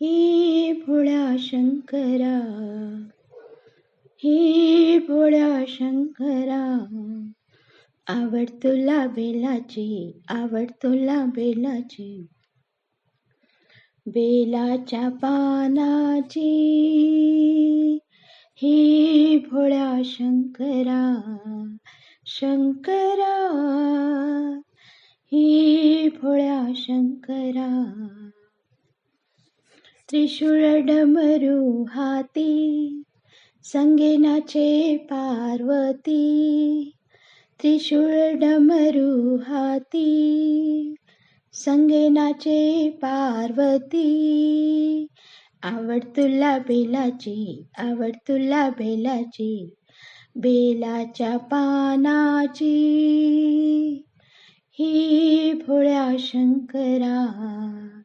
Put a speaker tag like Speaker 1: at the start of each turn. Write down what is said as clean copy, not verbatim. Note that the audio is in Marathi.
Speaker 1: हे भोळ्या शंकरा, हे भोळ्या शंकरा, आवड तुला बेलाची, आवड तुला बेलाची, बेलाच्या पानाची. हे भोळ्या शंकरा, शंकरा, हे भोळ्या शंकरा. त्रिशूळ डमरू हाती, संगे नाचे पार्वती. त्रिशूळ डमरू हाती, संगे नाचे पार्वती. आवड तुला बेलाची, आवड तुला बेलाची, बेलाच्या पानाची. हे भोळ्या शंकरा.